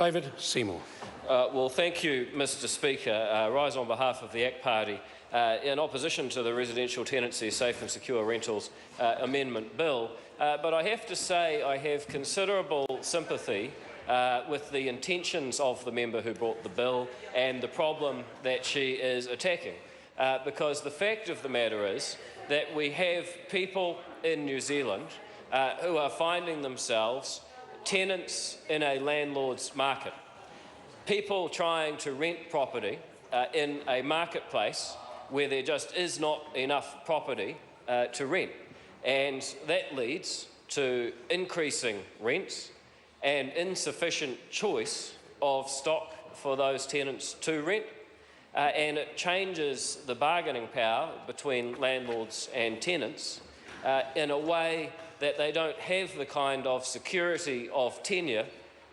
David Seymour. Well, thank you, Mr Speaker. I rise on behalf of the ACT Party in opposition to the Residential Tenancies Safe and Secure Rentals Amendment Bill. But I have to say I have considerable sympathy with the intentions of the member who brought the bill and the problem that she is attacking. Because the fact of the matter is that we have people in New Zealand who are finding themselves tenants in a landlord's market. People trying to rent property in a marketplace where there just is not enough property to rent. And that leads to increasing rents and insufficient choice of stock for those tenants to rent. And it changes the bargaining power between landlords and tenants in a way that they don't have the kind of security of tenure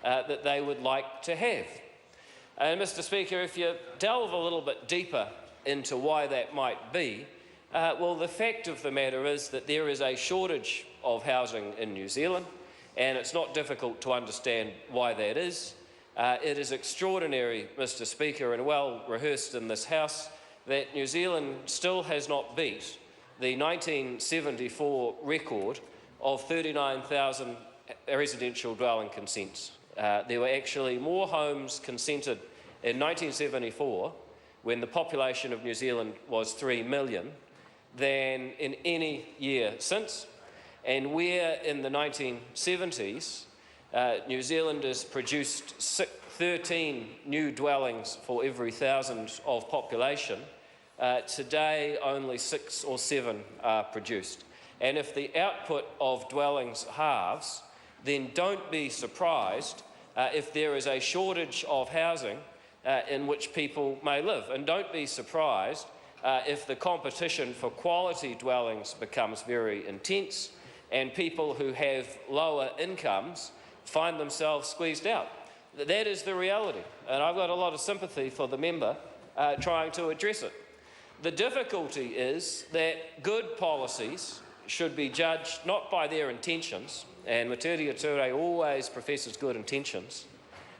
that they would like to have. And Mr Speaker, if you delve a little bit deeper into why that might be, well, the fact of the matter is that there is a shortage of housing in New Zealand, and it's not difficult to understand why that is. It is extraordinary, Mr Speaker, and well rehearsed in this House, that New Zealand still has not beat the 1974 record of 39,000 residential dwelling consents. There were actually more homes consented in 1974, when the population of New Zealand was 3 million, than in any year since. And where in the 1970s New Zealanders produced 13 new dwellings for every 1,000 of population, today only 6 or 7 are produced. And if the output of dwellings halves, then don't be surprised if there is a shortage of housing in which people may live. And don't be surprised if the competition for quality dwellings becomes very intense and people who have lower incomes find themselves squeezed out. That is the reality, and I've got a lot of sympathy for the member trying to address it. The difficulty is that good policies should be judged not by their intentions, and Maturia Ture always professes good intentions,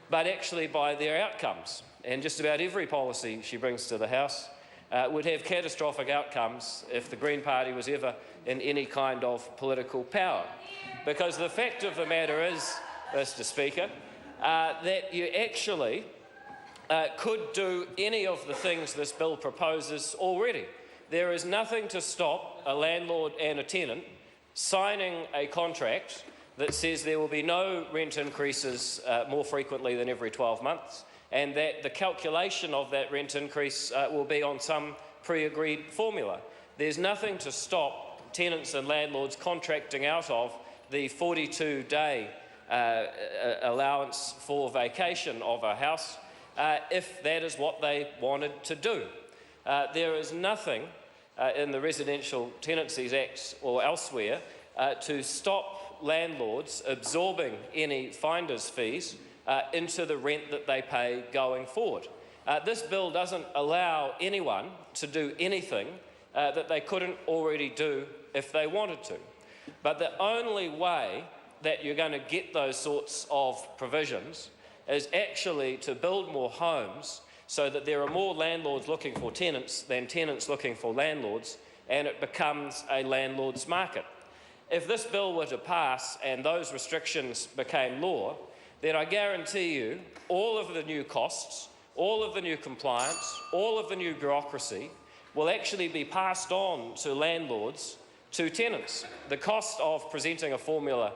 but actually by their outcomes. And just about every policy she brings to the House would have catastrophic outcomes if the Green Party was ever in any kind of political power. Because the fact of the matter is, Mr Speaker, that you actually could do any of the things this bill proposes already. There is nothing to stop a landlord and a tenant signing a contract that says there will be no rent increases more frequently than every 12 months, and that the calculation of that rent increase will be on some pre-agreed formula. There's nothing to stop tenants and landlords contracting out of the 42-day allowance for vacation of a house if that is what they wanted to do. There is nothing in the Residential Tenancies Act or elsewhere to stop landlords absorbing any finder's fees into the rent that they pay going forward. This bill doesn't allow anyone to do anything that they couldn't already do if they wanted to. But the only way that you're going to get those sorts of provisions is actually to build more homes so that there are more landlords looking for tenants than tenants looking for landlords, and it becomes a landlord's market. If this bill were to pass and those restrictions became law, then I guarantee you all of the new costs, all of the new compliance, all of the new bureaucracy will actually be passed on to landlords to tenants. The cost of presenting a formula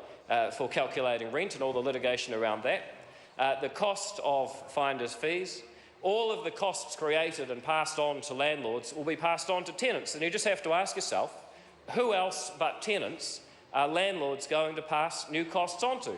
for calculating rent and all the litigation around that, the cost of finder's fees, all of the costs created and passed on to landlords will be passed on to tenants. And you just have to ask yourself, who else but tenants are landlords going to pass new costs on to?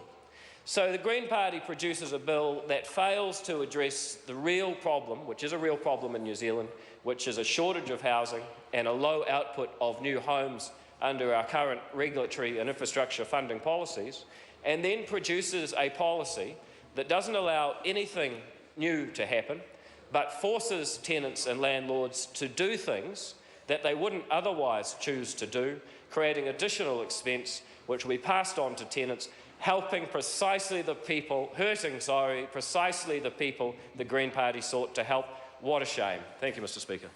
So the Green Party produces a bill that fails to address the real problem, which is a real problem in New Zealand, which is a shortage of housing and a low output of new homes under our current regulatory and infrastructure funding policies, and then produces a policy that doesn't allow anything new to happen, but forces tenants and landlords to do things that they wouldn't otherwise choose to do, creating additional expense which will be passed on to tenants, helping precisely the people, precisely the people the Green Party sought to help. What a shame. Thank you, Mr. Speaker.